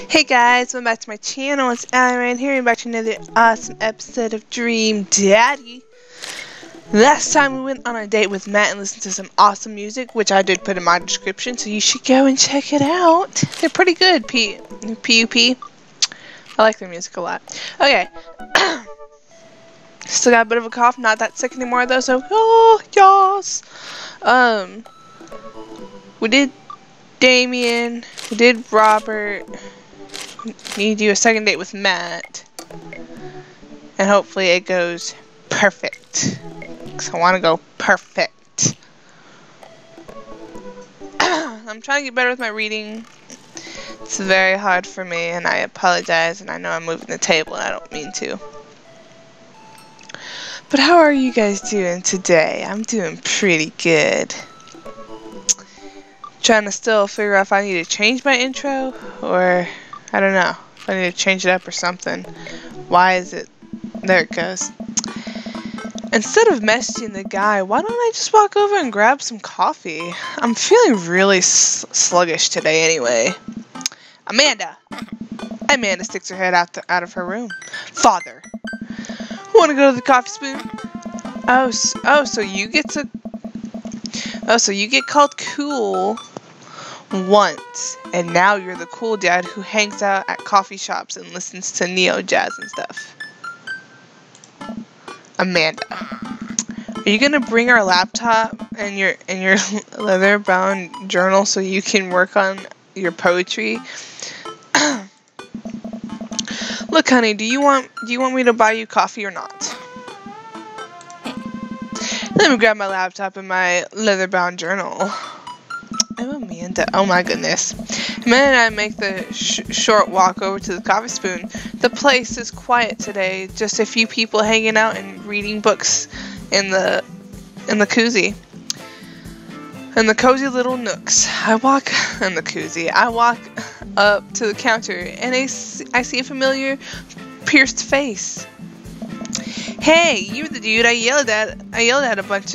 Hey guys, welcome back to my channel. It's Allie right here and back to another awesome episode of Dream Daddy. Last time we went on a date with Matt and listened to some awesome music, which I did put in my description, so you should go and check it out. They're pretty good, P-U-P. I like their music a lot. Okay. Still got a bit of a cough, not that sick anymore though, so yas. We did Damien, we did Robert. Need to do a second date with Matt, and hopefully it goes perfect. Cause I want to go perfect. I'm trying to get better with my reading. It's very hard for me, and I apologize. And I know I'm moving the table, and I don't mean to. But how are you guys doing today? I'm doing pretty good. Trying to still figure out if I need to change my intro, or I don't know. If I need to change it up or something. Why is it? There it goes. Instead of messaging the guy, why don't I just walk over and grab some coffee? I'm feeling really sluggish today anyway. Amanda! Amanda sticks her head out of her room. Father! Want to go to the coffee spoon? So you get to... Oh, so you get called cool once, and now you're the cool dad who hangs out at coffee shops and listens to neo jazz and stuff. Amanda, are you gonna bring our laptop and your leather bound journal so you can work on your poetry? Look, honey, do you want me to buy you coffee or not? Let me grab my laptop and my leather bound journal. I'm Amanda. Oh my goodness. Amanda and I make the short walk over to the coffee spoon. The place is quiet today. Just a few people hanging out and reading books in the koozie. In the cozy little nooks. I walk up to the counter and I see a familiar pierced face. Hey, you're the dude I yelled at a bunch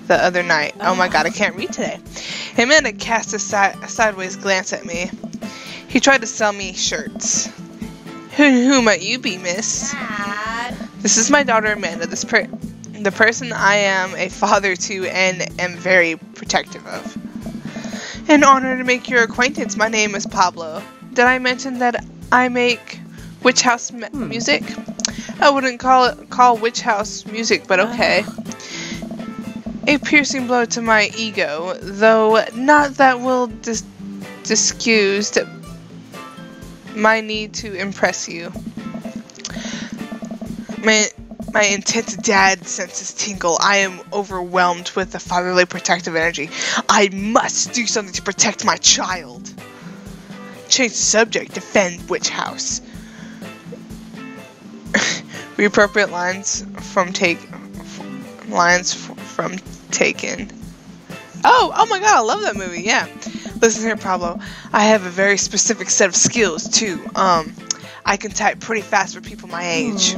the other night. Oh my god, I can't read today. Amanda cast a sideways glance at me. He tried to sell me shirts. Who might you be, miss? Dad. This is my daughter Amanda, the person I am a father to and am very protective of. An honor to make your acquaintance. My name is Pablo. Did I mention that I make Witch House music? I wouldn't call Witch House music, but okay. A piercing blow to my ego, though not that will disguise my need to impress you. My intense dad senses tingle. I am overwhelmed with the fatherly protective energy. I must do something to protect my child. Change the subject. Defend Witch House. Reappropriate lines from Taken. Oh my god, I love that movie, yeah. Listen here, Pablo. I have a very specific set of skills, too. I can type pretty fast for people my age.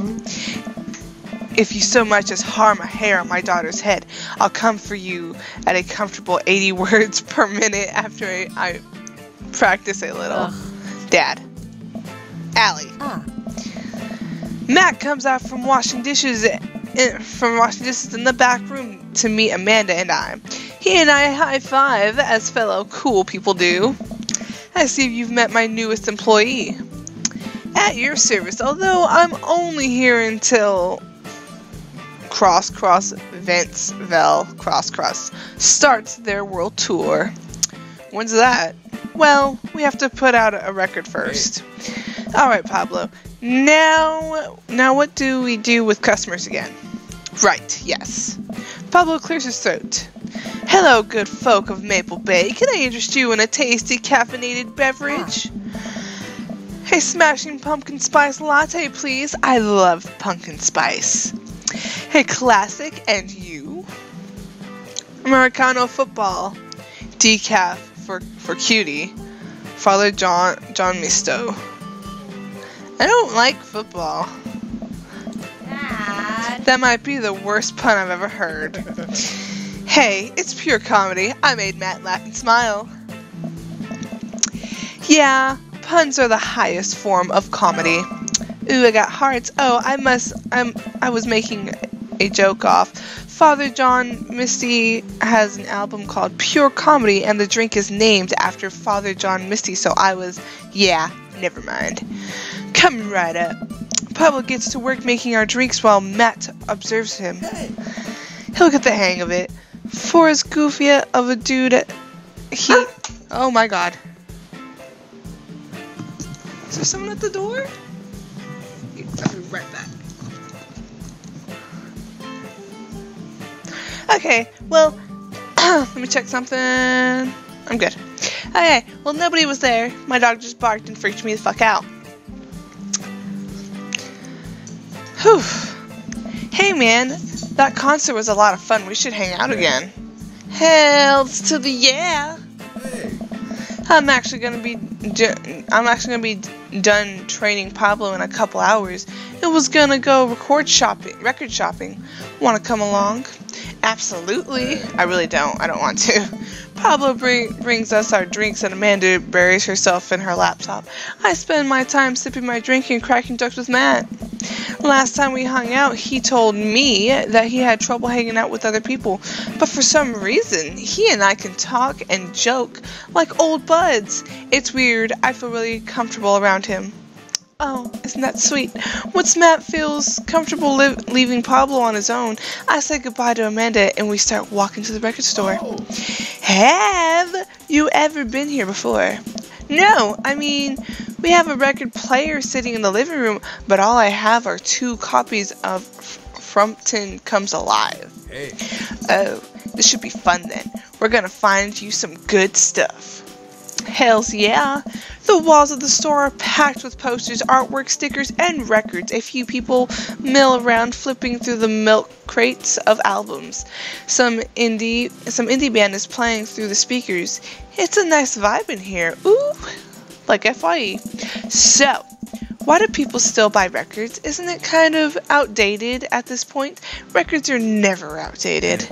If you so much as harm a hair on my daughter's head, I'll come for you at a comfortable 80 words per minute after I practice a little. Dad. Allie. Matt comes out from washing dishes in the back room to meet Amanda and I. He and I high five as fellow cool people do. I see you've met my newest employee. At your service, although I'm only here until Cross starts their world tour. When's that? Well, we have to put out a record first. Alright, Pablo. Now what do we do with customers again? Right, yes. Pablo clears his throat. Hello, good folk of Maple Bay. Can I interest you in a tasty caffeinated beverage? A smashing pumpkin spice latte, please. I love pumpkin spice. A classic, and you? Americano football. Decaf for cutie. Father John Misto. I don't like football. Dad. That might be the worst pun I've ever heard. Hey, it's pure comedy. I made Matt laugh and smile. Yeah, puns are the highest form of comedy. Ooh, I got hearts. Oh, I was making a joke off. Father John Misty has an album called Pure Comedy, and the drink is named after Father John Misty, so yeah, never mind. Come right up. Pablo gets to work making our drinks while Matt observes him. He'll get the hang of it. For as goofy of a dude, oh my god. Is there someone at the door? I'll be right back. Okay, well, let me check something. I'm good. Okay, well, nobody was there. My dog just barked and freaked me the fuck out. Whew. Hey, man, that concert was a lot of fun. We should hang out again. Hells to the yeah. I'm actually gonna be done training Pablo in a couple hours. It was gonna go record shopping. Want to come along? Absolutely. I really don't. I don't want to. Pablo brings us our drinks and Amanda buries herself in her laptop. I spend my time sipping my drink and cracking jokes with Matt. Last time we hung out, he told me that he had trouble hanging out with other people, but for some reason, he and I can talk and joke like old buds. It's weird. I feel really comfortable around him. Oh, isn't that sweet? Once Matt feels comfortable leaving Pablo on his own, I say goodbye to Amanda and we start walking to the record store. Oh. Have you ever been here before? No, I mean, we have a record player sitting in the living room, but all I have are 2 copies of Frumpton Comes Alive. Hey. Oh, this should be fun then. We're gonna find you some good stuff. Hells yeah. The walls of the store are packed with posters, artwork, stickers, and records. A few people mill around flipping through the milk crates of albums. Some indie band is playing through the speakers. It's a nice vibe in here. Ooh, like FYE. So, why do people still buy records? Isn't it kind of outdated at this point? Records are never outdated.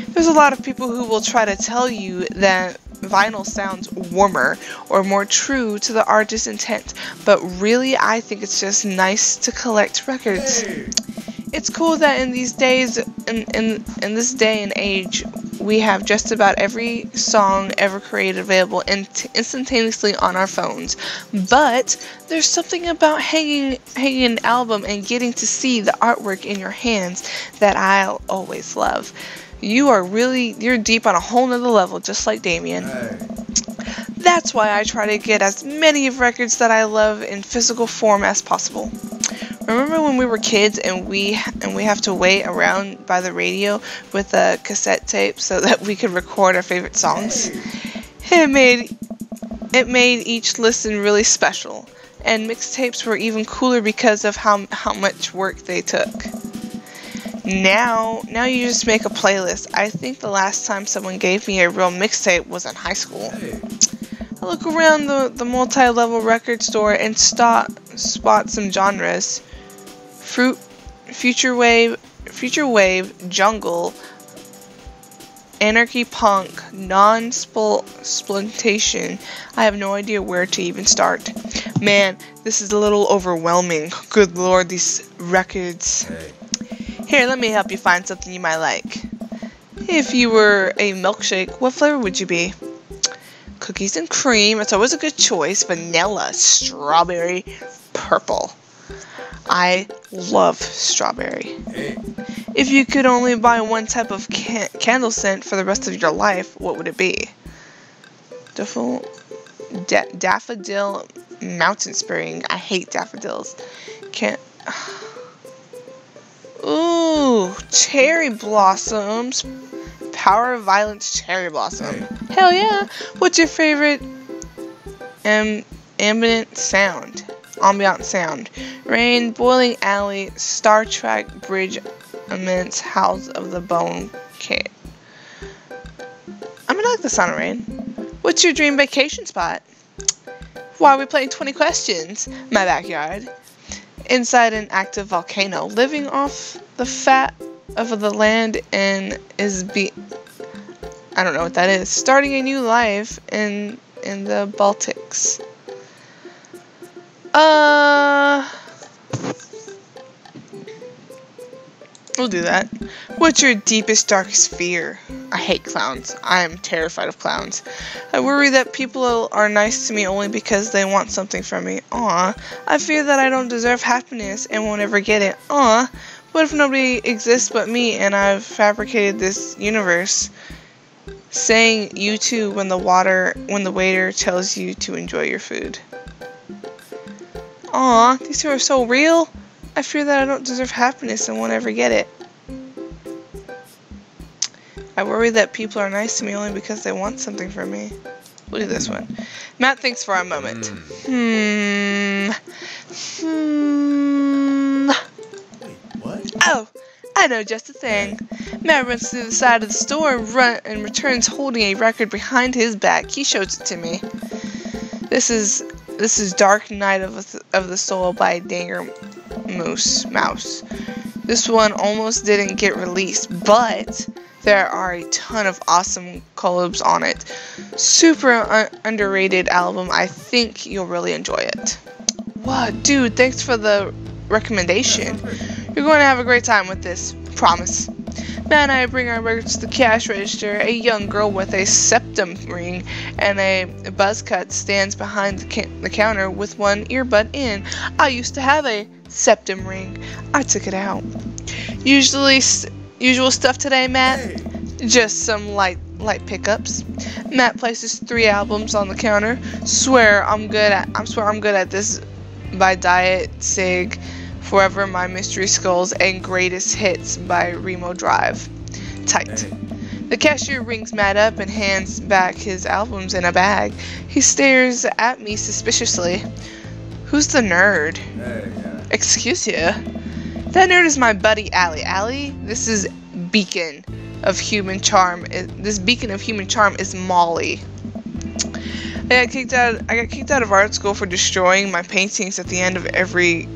There's a lot of people who will try to tell you that vinyl sounds warmer or more true to the artist's intent, but really I think it's just nice to collect records. Hey. It's cool that in these days, in this day and age, we have just about every song ever created available instantaneously on our phones. But there's something about hanging an album and getting to see the artwork in your hands that I'll always love. You're deep on a whole nother level, just like Damien. Hey. That's why I try to get as many of records that I love in physical form as possible. Remember when we were kids and we have to wait around by the radio with a cassette tape so that we could record our favorite songs? Hey. It made each listen really special, and mixtapes were even cooler because of how much work they took. Now you just make a playlist. I think the last time someone gave me a real mixtape was in high school. Hey. I look around the multi-level record store and spot some genres. Future wave, jungle, anarchy punk, non-sploitation. I have no idea where to even start. Man, this is a little overwhelming. Good lord, these records. Hey. Here, let me help you find something you might like. If you were a milkshake, what flavor would you be? Cookies and cream, it's always a good choice. Vanilla, strawberry, purple. I love strawberry. Hey. If you could only buy one type of candle scent for the rest of your life, what would it be? Daffodil mountain spring. I hate daffodils. Ooh, cherry blossoms. Power of Violence cherry blossom. Hell yeah. What's your favorite ambient sound? Rain, Boiling Alley, Star Trek, Bridge, Immense, House of the Bone Cat. I mean, I like the sound of rain. What's your dream vacation spot? Why are we playing 20 questions? My backyard. Inside an active volcano. Living off the fat of the land and I don't know what that is. Starting a new life in the Baltics. We'll do that. What's your deepest, darkest fear? I hate clowns. I am terrified of clowns. I worry that people are nice to me only because they want something from me. Aw. I fear that I don't deserve happiness and won't ever get it. Aw. What if nobody exists but me and I've fabricated this universe? Saying you too when the waiter tells you to enjoy your food. Aw, these two are so real. I fear that I don't deserve happiness and won't ever get it. I worry that people are nice to me only because they want something from me. We'll do this one. Matt thinks for a moment. What? Oh, I know just the thing. Matt runs through the side of the store and returns holding a record behind his back. He shows it to me. This is Dark Night of the Soul by Danger Mouse. This one almost didn't get released, but there are a ton of awesome collabs on it. Super underrated album. I think you'll really enjoy it. Wow, dude, thanks for the recommendation. You're going to have a great time with this. Promise. Matt and I bring our records to the cash register. A young girl with a septum ring and a buzz cut stands behind the counter with one earbud in. I used to have a septum ring. I took it out. Usual stuff today, Matt? Hey. Just some light pickups. Matt places 3 albums on the counter. Swear I'm good at this by Diet Sig, Forever My Mystery Skulls, and Greatest Hits by Remo Drive. Tight. Hey. The cashier rings Matt up and hands back his albums in a bag. He stares at me suspiciously. Who's the nerd? Hey, yeah. Excuse you? That nerd is my buddy Allie. Allie, this is beacon of human charm. This beacon of human charm is Molly. I got kicked out of art school for destroying my paintings at the end of every.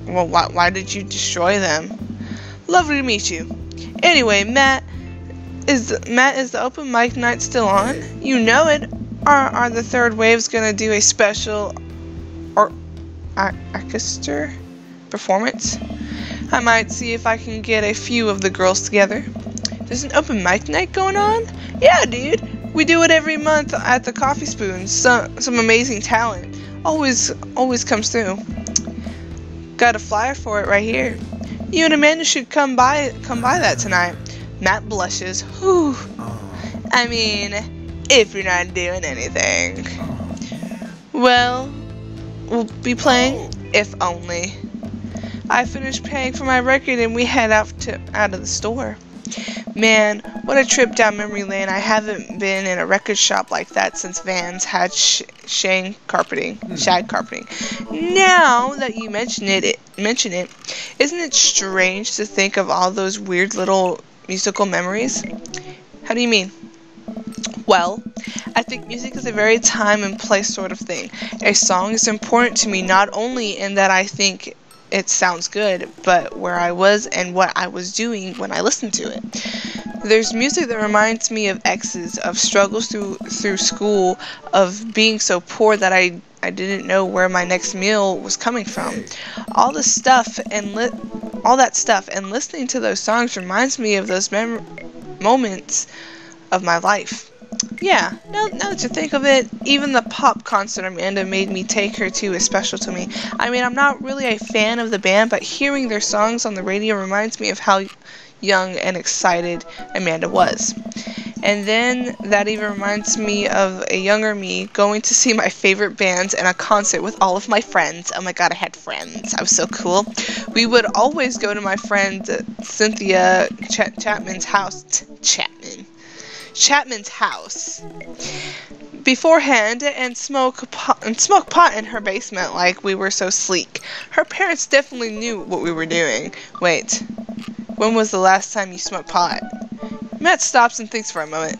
Well, why did you destroy them? Lovely to meet you. Anyway, Matt, is the open mic night still on? You know it. Are the third waves gonna do a special orchestra performance? I might see if I can get a few of the girls together. There's an open mic night going on? Yeah, dude. We do it every month at the Coffee Spoon. Some amazing talent always comes through. Got a flyer for it right here. You and Amanda should come by that tonight. Matt blushes. Whew. I mean, if you're not doing anything. Well, we'll be playing, if only. I finished paying for my record and we head out of the store. Man, what a trip down memory lane. I haven't been in a record shop like that since Vans had shag carpeting. Now that you mention it, isn't it strange to think of all those weird little musical memories? How do you mean? Well, I think music is a very time and place sort of thing. A song is important to me not only in that I think it sounds good, but where I was and what I was doing when I listened to it. There's music that reminds me of exes, of struggles through school, of being so poor that I didn't know where my next meal was coming from. All that stuff and listening to those songs reminds me of those moments of my life. Yeah, now that you think of it, even the pop concert Amanda made me take her to is special to me. I mean, I'm not really a fan of the band, but hearing their songs on the radio reminds me of how young and excited Amanda was. And then that even reminds me of a younger me going to see my favorite bands in a concert with all of my friends. Oh my god, I had friends. I was so cool. We would always go to my friend Cynthia Chapman's house. Chapman's house beforehand and smoke pot in her basement like we were so sleek. Her parents definitely knew what we were doing. Wait, when was the last time you smoked pot? Matt stops and thinks for a moment.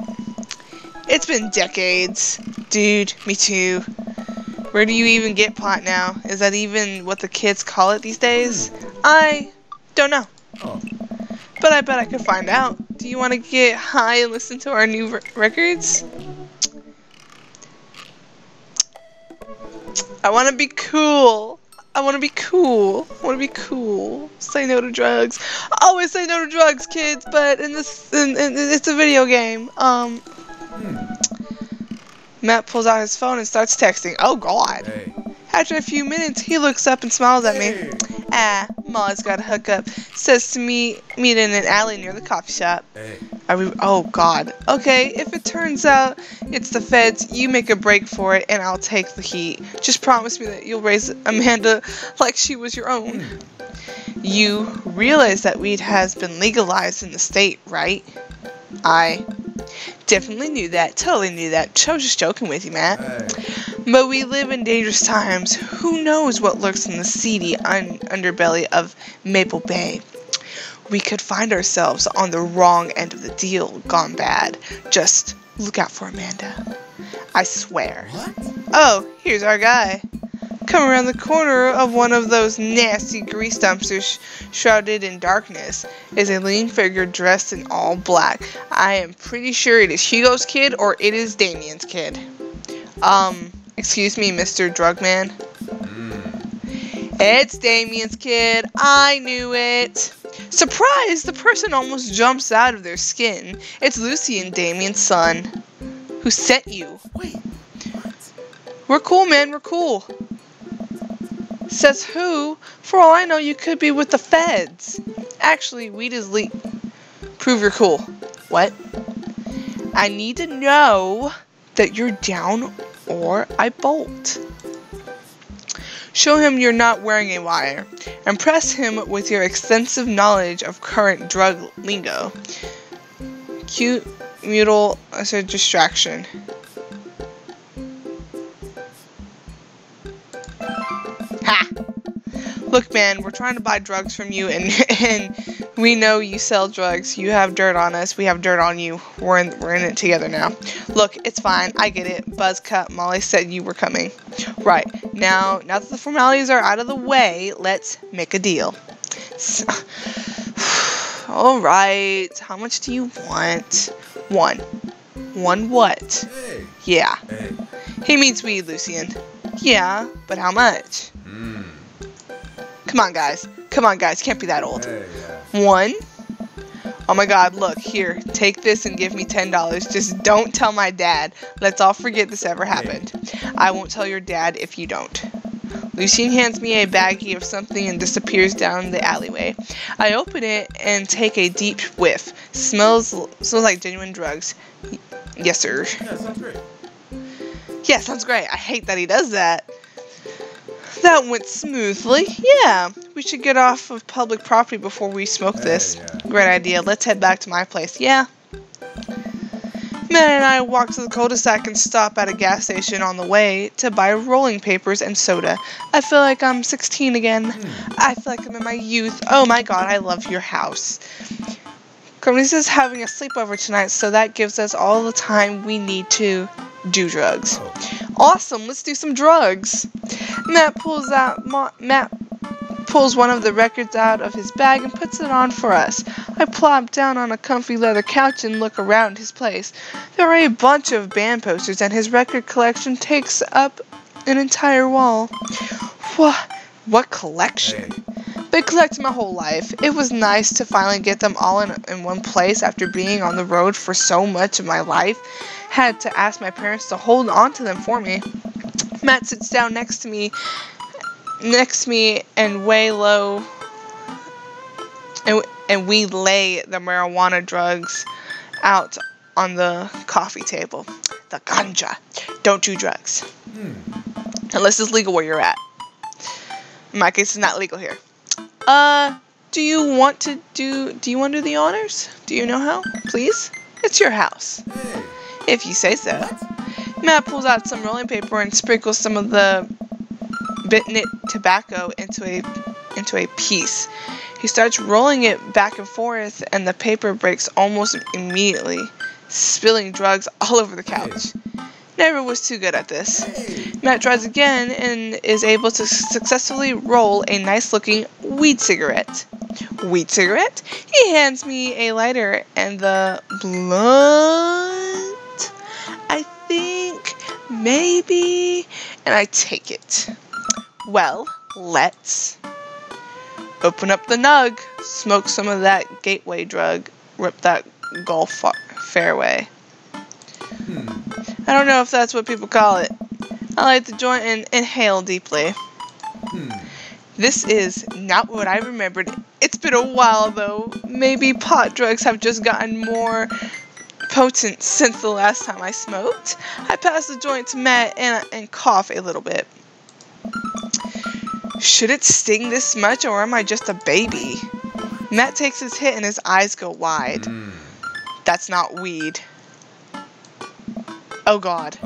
It's been decades. Dude, me too. Where do you even get pot now? Is that even what the kids call it these days? I don't know. But I bet I could find out. Do you want to get high and listen to our new records? I want to be cool. I want to be cool. I want to be cool. Say no to drugs. Always say no to drugs, kids. But it's a video game. Matt pulls out his phone and starts texting. Oh God. Hey. After a few minutes, he looks up and smiles at me. Hey. Molly's got a hookup. Says to meet in an alley near the coffee shop. Hey. Are we? Oh God. Okay, if it turns out it's the feds, you make a break for it, and I'll take the heat. Just promise me that you'll raise Amanda like she was your own. You realize that weed has been legalized in the state, right? I definitely knew that. Totally knew that. I was just joking with you, Matt. Hey. But we live in dangerous times. Who knows what lurks in the seedy underbelly of Maple Bay? We could find ourselves on the wrong end of the deal gone bad. Just look out for Amanda. I swear. What? Oh, here's our guy. Come around the corner of one of those nasty grease dumpsters shrouded in darkness is a lean figure dressed in all black. I am pretty sure it is Hugo's kid or it is Damien's kid. Excuse me, Mr. Drugman. It's Damien's kid. I knew it. Surprise! The person almost jumps out of their skin. It's Lucy and Damien's son. Who sent you? Wait. What? We're cool, man. We're cool. Says who? For all I know, you could be with the feds. Actually, weed is legal. Prove you're cool. What? I need to know that you're down or I bolt. Show him you're not wearing a wire. Impress him with your extensive knowledge of current drug lingo. Cute mutal as a distraction. Ha! Look, man, we're trying to buy drugs from you, and we know you sell drugs. You have dirt on us. We have dirt on you. We're in it together now. Look, it's fine. I get it. Buzz cut. Molly said you were coming. Right. Now that the formalities are out of the way, let's make a deal. So, all right. How much do you want? One. One what? Hey. Yeah. Hey. He means weed, Lucian. Yeah, but how much? Come on, guys. Come on, guys. Can't be that old. Hey, yeah. One. Oh my God, look, here, take this and give me $10. Just don't tell my dad. Let's all forget this ever happened. I won't tell your dad if you don't. Lucian hands me a baggie of something and disappears down the alleyway. I open it and take a deep whiff. Smells like genuine drugs. Yes, sir. Yeah, sounds great. Yeah, sounds great. I hate that he does that. That went smoothly. Yeah, we should get off of public property before we smoke this. Yeah. Great idea. Let's head back to my place. Yeah. Matt and I walk to the cul-de-sac and stop at a gas station on the way to buy rolling papers and soda. I feel like I'm 16 again. I feel like I'm in my youth. Oh my God, I love your house. Cornelius is having a sleepover tonight, so that gives us all the time we need to do drugs. Awesome, let's do some drugs. Matt pulls one of the records out of his bag and puts it on for us. I plop down on a comfy leather couch and look around his place. There are a bunch of band posters, and his record collection takes up an entire wall. What collection? Been collecting my whole life. It was nice to finally get them all in one place after being on the road for so much of my life. Had to ask my parents to hold on to them for me. Matt sits down next to me and way low and we lay the marijuana drugs out on the coffee table. The ganja. Don't do drugs. Unless it's legal where you're at. In my case, it's not legal here. Do you want to do the honors? Do you know how? Please? It's your house. Hey. If you say so. Matt pulls out some rolling paper and sprinkles some of the bit-knit tobacco into a piece. He starts rolling it back and forth, and the paper breaks almost immediately, spilling drugs all over the couch. Never was too good at this. Matt tries again and is able to successfully roll a nice-looking weed cigarette. Weed cigarette? He hands me a lighter and the blunt. I think, maybe, and I take it. Well, let's open up the nug, smoke some of that gateway drug, rip that golf fairway. I don't know if that's what people call it. I light the joint and inhale deeply. This is not what I remembered. It's been a while though. Maybe pot drugs have just gotten more potent since the last time I smoked. I pass the joint to Matt and cough a little bit. Should it sting this much, or am I just a baby? Matt takes his hit and his eyes go wide. That's not weed. Oh God.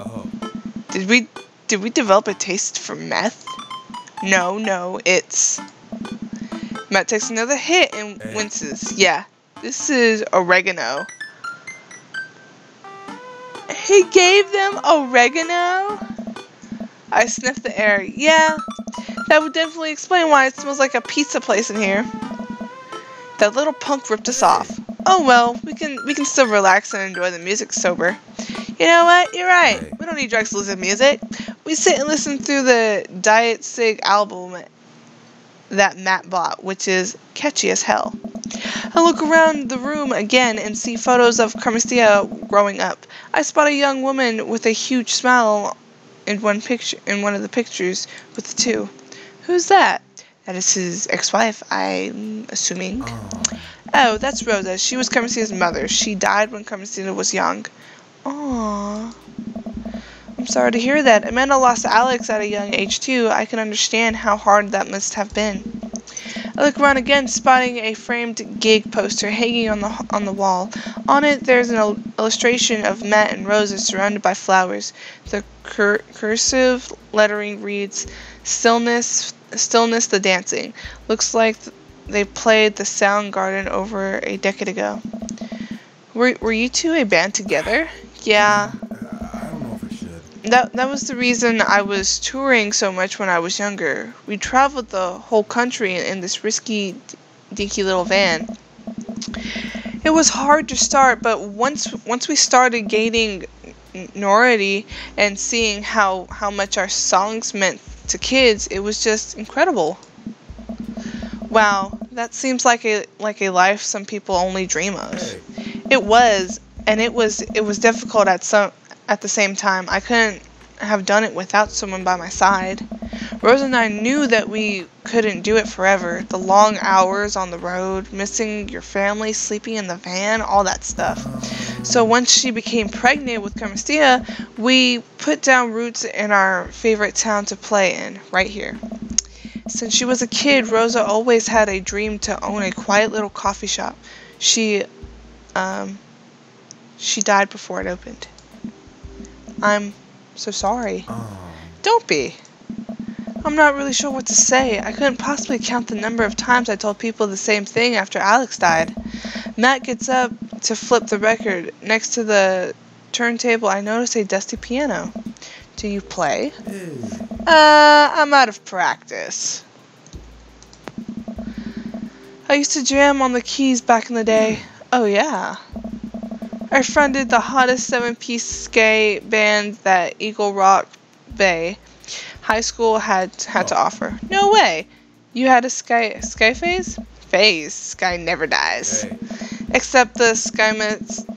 Did we develop a taste for meth? No, it's... Matt takes another hit and winces. Yeah, this is oregano. He gave them oregano? I sniffed the air. Yeah, that would definitely explain why it smells like a pizza place in here. That little punk ripped us off. Oh well, we can still relax and enjoy the music sober. You know what? You're right. We don't need drugs to listen to music. We sit and listen through the Diet Sig album that Matt bought, which is catchy as hell. I look around the room again and see photos of Carmestia growing up. I spot a young woman with a huge smile in one of the pictures with the two. Who's that? That is his ex-wife, I'm assuming. Oh, that's Rosa. She was Carmestia's mother. She died when Carmestia was young. Aww. I'm sorry to hear that. Amanda lost Alex at a young age too. I can understand how hard that must have been. I look around again, spotting a framed gig poster hanging on the wall. On it, there's an illustration of Matt and Rosa surrounded by flowers. The cursive lettering reads, Stillness the Dancing. Looks like they played the Soundgarden over a decade ago. Were you two a band together? Yeah. I don't know if I should. That was the reason I was touring so much when I was younger. We traveled the whole country in this risky, dinky little van. It was hard to start, but once we started gaining notoriety and seeing how much our songs meant to kids, it was just incredible. Wow, that seems like a life some people only dream of. Hey. It was, and it was difficult at the same time. I couldn't have done it without someone by my side. Rose and I knew that we couldn't do it forever. The long hours on the road, missing your family, sleeping in the van, all that stuff. So once she became pregnant with Carmestia, we put down roots in our favorite town to play in, right here. Since she was a kid, Rosa always had a dream to own a quiet little coffee shop. She died before it opened. I'm so sorry. Don't be. I'm not really sure what to say. I couldn't possibly count the number of times I told people the same thing after Alex died. Matt gets up to flip the record. Next to the turntable, I notice a dusty piano. Do you play? I'm out of practice. I used to jam on the keys back in the day. Oh yeah. I fronted the hottest 7-piece ska band that Eagle Rock Bay High School had to offer. No way. You had a sky phase? Phase. Sky never dies. Hey. Except the Sky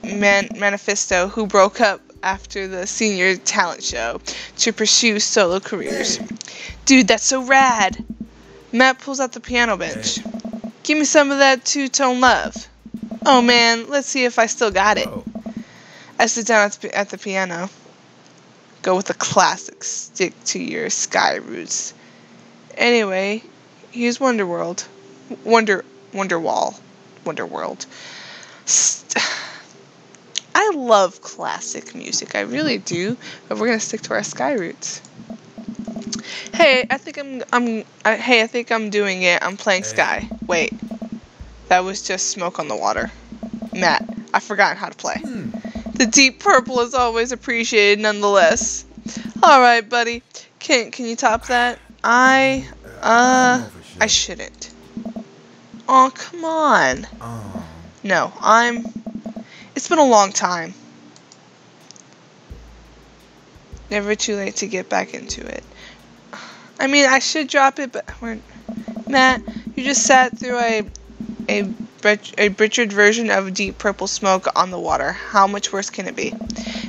Manifesto, who broke up after the senior talent show to pursue solo careers. Dude, that's so rad. Matt pulls out the piano bench. Give me some of that two-tone love. Oh man, let's see if I still got it. I sit down at the piano. Go with the classic, stick to your sky roots. Anyway, here's Wonderworld. Wonderworld. I love classic music, I really do, but we're gonna stick to our sky roots. Hey, I think I'm doing it. I'm playing Sky. Wait, that was just smoke on the water. Matt, I've forgotten how to play. The deep purple is always appreciated, nonetheless. All right, buddy. Can you top that? I shouldn't. Oh, come on. No, It's been a long time. Never too late to get back into it. I mean, I should drop it, but Matt, you just sat through a butchered version of Deep Purple Smoke on the Water. How much worse can it be?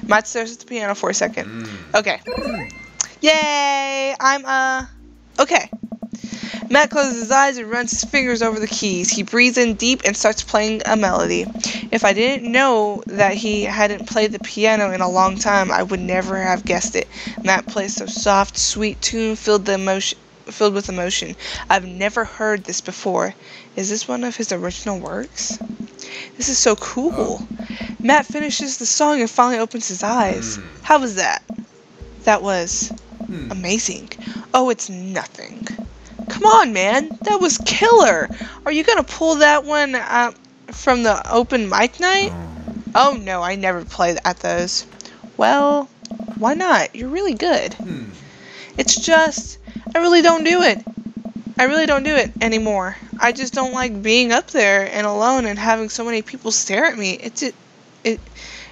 Matt stares at the piano for a second. Okay. Yay! Okay. Matt closes his eyes and runs his fingers over the keys. He breathes in deep and starts playing a melody. If I didn't know that he hadn't played the piano in a long time, I would never have guessed it. Matt plays so soft, sweet tune filled with emotion. I've never heard this before. Is this one of his original works? This is so cool. Matt finishes the song and finally opens his eyes. How was that? That was amazing. Oh, it's nothing. Come on, man. That was killer. Are you going to pull that one from the open mic night? Oh, no, I never play at those. Well, why not? You're really good. It's just, I really don't do it. I really don't do it anymore. I just don't like being up there and alone and having so many people stare at me. It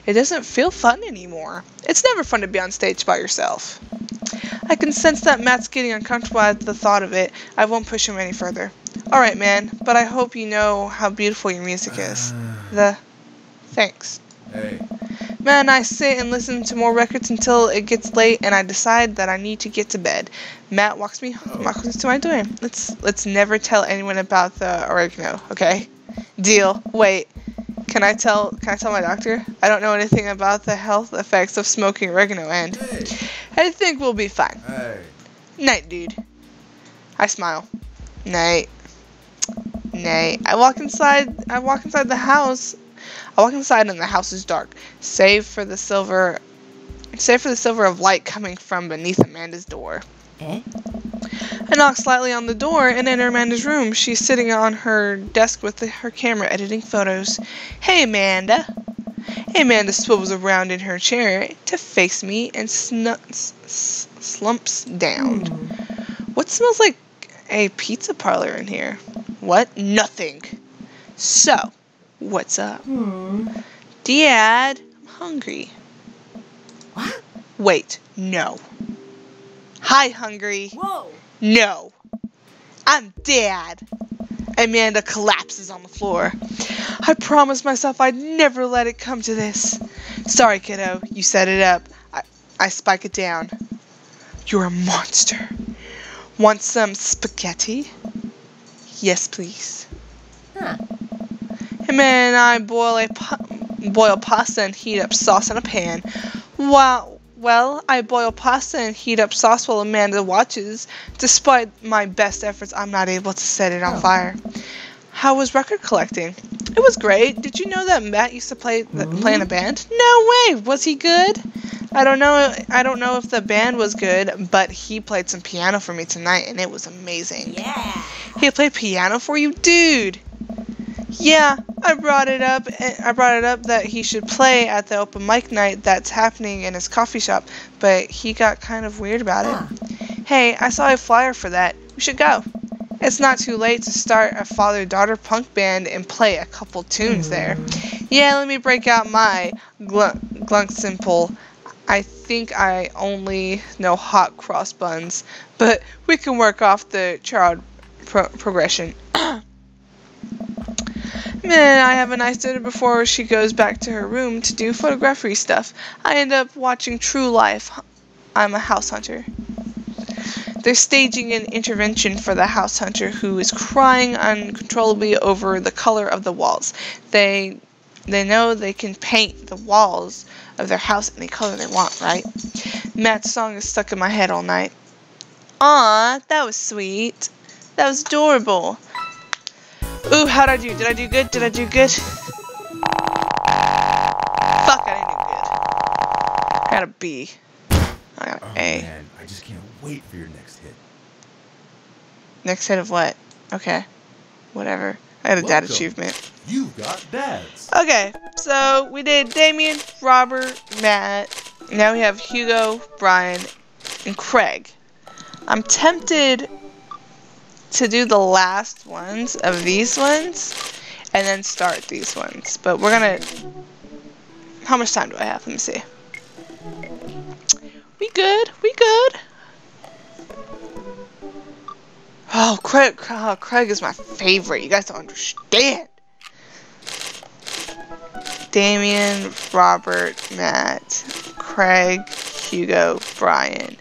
doesn't feel fun anymore. It's never fun to be on stage by yourself. I can sense that Matt's getting uncomfortable at the thought of it. I won't push him any further. Alright, man, but I hope you know how beautiful your music is. Thanks. Hey. Matt and I sit and listen to more records until it gets late and I decide that I need to get to bed. Matt walks me to my dorm. Let's never tell anyone about the oregano, okay? Deal. Wait. Can I tell my doctor? I don't know anything about the health effects of smoking oregano and I think we'll be fine. Hey. Night, dude. I smile. Night. I walk inside the house. I walk inside and the house is dark, save for the silver of light coming from beneath Amanda's door. I knock slightly on the door and enter Amanda's room. She's sitting on her desk with her camera editing photos. Hey, Amanda. Amanda swivels around in her chair to face me and slumps down. What smells like a pizza parlor in here? What? Nothing. So, what's up? Dad, I'm hungry. What? Wait, no. Hi, hungry. Whoa. No. I'm Dad. Amanda collapses on the floor. I promised myself I'd never let it come to this. Sorry, kiddo. You set it up. I spike it down. You're a monster. Want some spaghetti? Yes, please. Huh. Amanda and I boil pasta and heat up sauce in a pan. Well, I boil pasta and heat up sauce while Amanda watches. Despite my best efforts, I'm not able to set it on fire. How was record collecting? It was great. Did you know that Matt used to play in a band? No way. Was he good? I don't know if the band was good, but he played some piano for me tonight, and it was amazing. Yeah. He played piano for you, dude. Yeah, I brought it up that he should play at the open mic night that's happening in his coffee shop, but he got kind of weird about it. Hey, I saw a flyer for that. We should go. It's not too late to start a father-daughter punk band and play a couple tunes there. Yeah, let me break out my glunk simple. I think I only know hot cross buns, but we can work off the child progression. Then I have a nice dinner before she goes back to her room to do photography stuff. I end up watching True Life. I'm a house hunter. They're staging an intervention for the house hunter who is crying uncontrollably over the color of the walls. They know they can paint the walls of their house any color they want, right? Matt's song is stuck in my head all night. Aw, that was sweet. That was adorable. Ooh, how'd I do? Did I do good? Fuck, I didn't do good. I got a B. I got an A. Man, I just can't wait for your next hit. Next hit of what? Okay. Whatever. I had a dad achievement. You've got dads. Okay, so we did Damien, Robert, Matt. Now we have Hugo, Brian, and Craig. I'm tempted to do the last ones of these ones and then start these ones. But we're gonna... How much time do I have? Let me see. We good. Oh, Creig is my favorite. You guys don't understand. Damien, Robert, Matt, Creig, Hugo, Brian.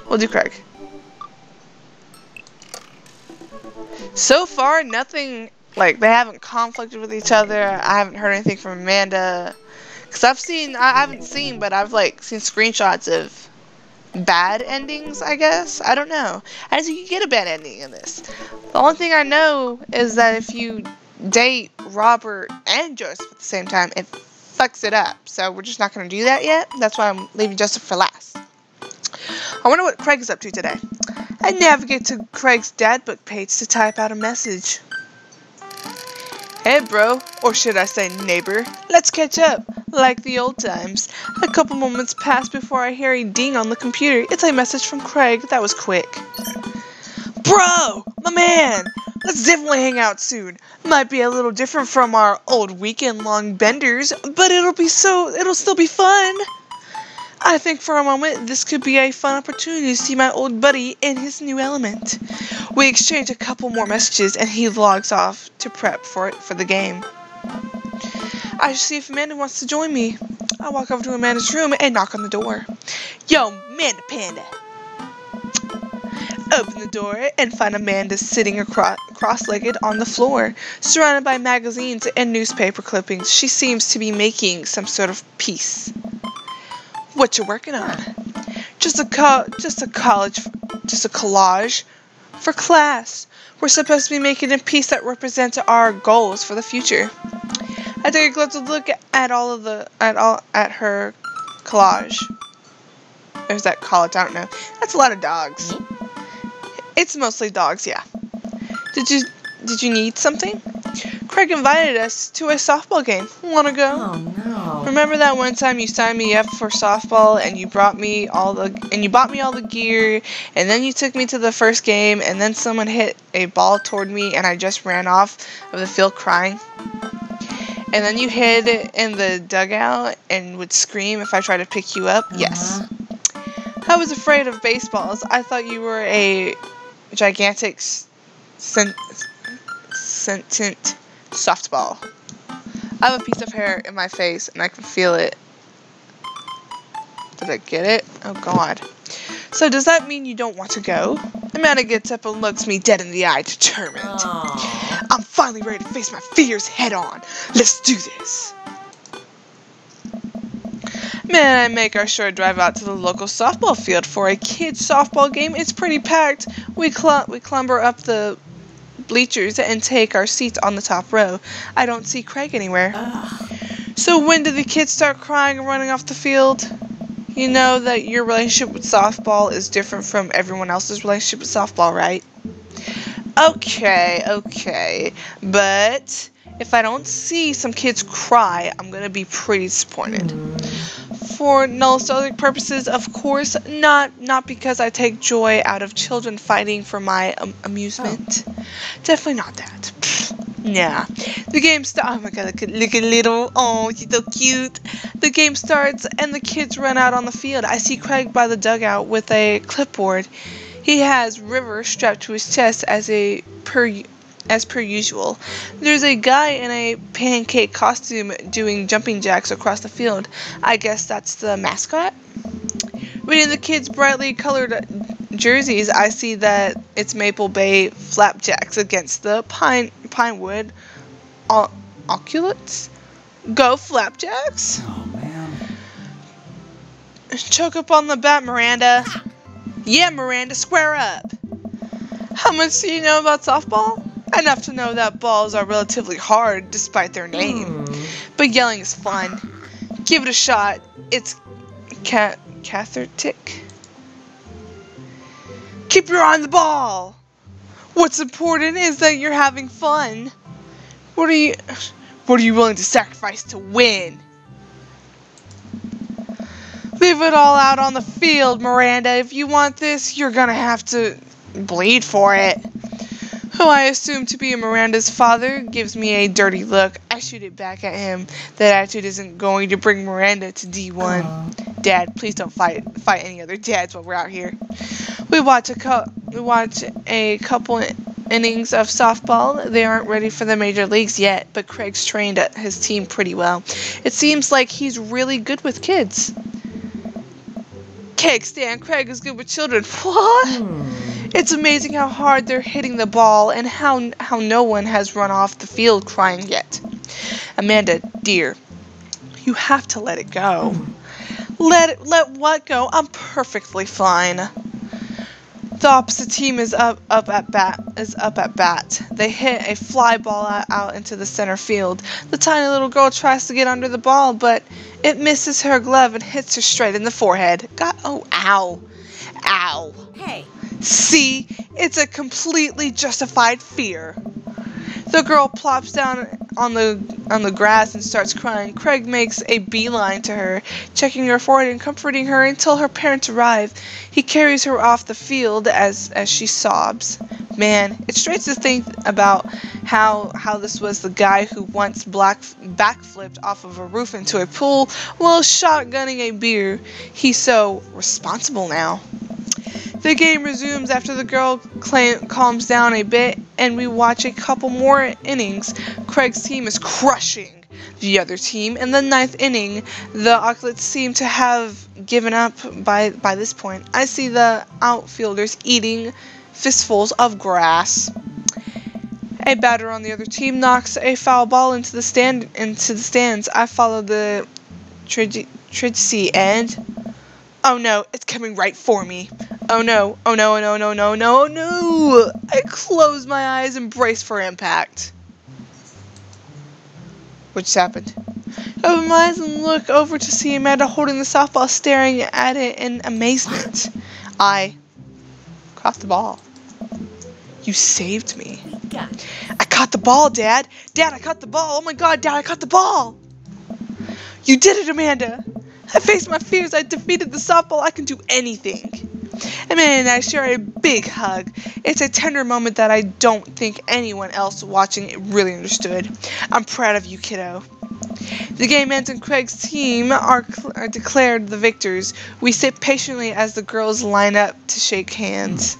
We'll do Creig. So far, nothing, like, they haven't conflicted with each other. I haven't heard anything from Amanda. Because I haven't seen, but I've, like, seen screenshots of bad endings, I guess. I don't know. I don't think you get a bad ending in this. The only thing I know is that if you date Robert and Joseph at the same time, it fucks it up. So we're just not going to do that yet. That's why I'm leaving Joseph for last. I wonder what Creig is up to today. I navigate to Creig's dadbook page to type out a message. Hey bro, or should I say neighbor, let's catch up, like the old times. A couple moments pass before I hear a ding on the computer. It's a message from Creig. That was quick. Bro, my man, let's definitely hang out soon. Might be a little different from our old weekend-long benders, but it'll still be fun. I think for a moment this could be a fun opportunity to see my old buddy in his new element. We exchange a couple more messages and he logs off to prep for the game. I should see if Amanda wants to join me. I walk over to Amanda's room and knock on the door. Yo, Amanda Panda. Open the door and find Amanda sitting cross-legged on the floor, surrounded by magazines and newspaper clippings. She seems to be making some sort of piece. What you working on? Just a collage for class. We're supposed to be making a piece that represents our goals for the future. I take a close look at her collage. There's that college, I don't know. That's a lot of dogs. It's mostly dogs, yeah. Did you need something? Creig invited us to a softball game. Wanna go? Oh no. Remember that one time you signed me up for softball and you bought me all the gear, and then you took me to the first game, and then someone hit a ball toward me and I just ran off of the field crying? And then you hid in the dugout and would scream if I tried to pick you up? Yes. I was afraid of baseballs. I thought you were a gigantic sentient softball. I have a piece of hair in my face and I can feel it. Did I get it? Oh god. So does that mean you don't want to go? Amanda gets up and looks me dead in the eye, determined. Aww. I'm finally ready to face my fears head on. Let's do this. Man, I make our short drive out to the local softball field for a kids' softball game. It's pretty packed. We clamber up the bleachers and take our seats on the top row. I don't see Creig anywhere. So when do the kids start crying and running off the field? You know that your relationship with softball is different from everyone else's relationship with softball, right? Okay. But if I don't see some kids cry, I'm going to be pretty disappointed. For nostalgic purposes, of course, not because I take joy out of children fighting for my amusement. Definitely not that. Nah. The game starts. Oh my god, look at little. Oh, she's so cute. The game starts and the kids run out on the field. I see Creig by the dugout with a clipboard. He has River strapped to his chest as per usual. There's a guy in a pancake costume doing jumping jacks across the field. I guess that's the mascot. Reading the kids' brightly colored jerseys, I see that it's Maple Bay Flapjacks against the Pinewood Oculates. Go Flapjacks! Oh, man. Choke up on the bat, Miranda. Yeah, Miranda, square up. How much do you know about softball? Enough to know that balls are relatively hard despite their name. But yelling is fun. Give it a shot. It's cathartic. Keep your eye on the ball. What's important is that you're having fun. What are you willing to sacrifice to win? Leave it all out on the field, Miranda. If you want this, you're gonna have to bleed for it. Who I assume to be Miranda's father gives me a dirty look. I shoot it back at him. That attitude isn't going to bring Miranda to D1. Dad, please don't fight any other dads while we're out here. We watch a We watch a couple innings of softball. They aren't ready for the major leagues yet, but Creig's trained his team pretty well. It seems like he's really good with kids. Keg-Stand, Creig is good with children. What? It's amazing how hard they're hitting the ball and how no one has run off the field crying yet. Amanda, dear, you have to let it go. Let what go? I'm perfectly fine. The opposite team is up at bat. They hit a fly ball out into the center field. The tiny little girl tries to get under the ball, but it misses her glove and hits her straight in the forehead. Ow. Hey. See, it's a completely justified fear. The girl plops down on the grass and starts crying. Creig makes a beeline to her, checking her forehead and comforting her until her parents arrive. He carries her off the field as she sobs. Man, it's strange to think about how this was the guy who once backflipped off of a roof into a pool while shotgunning a beer. He's so responsible now. The game resumes after the girl calms down a bit, and we watch a couple more innings. Creig's team is crushing the other team. In the 9th inning, the Ocklets seem to have given up by this point. I see the outfielders eating fistfuls of grass. A batter on the other team knocks a foul ball into the stands. I follow the tragedy and... Oh no, it's coming right for me. Oh no. I close my eyes and brace for impact. What just happened? I open my eyes and look over to see Amanda holding the softball, staring at it in amazement. I caught the ball. You saved me. I caught the ball, Dad. Dad, I caught the ball. Oh my God, Dad, I caught the ball. You did it, Amanda. I faced my fears. I defeated the softball. I can do anything. Amanda and I share a big hug. It's a tender moment that I don't think anyone else watching really understood. I'm proud of you, kiddo. The game ends and Creig's team are declared the victors. We sit patiently as the girls line up to shake hands.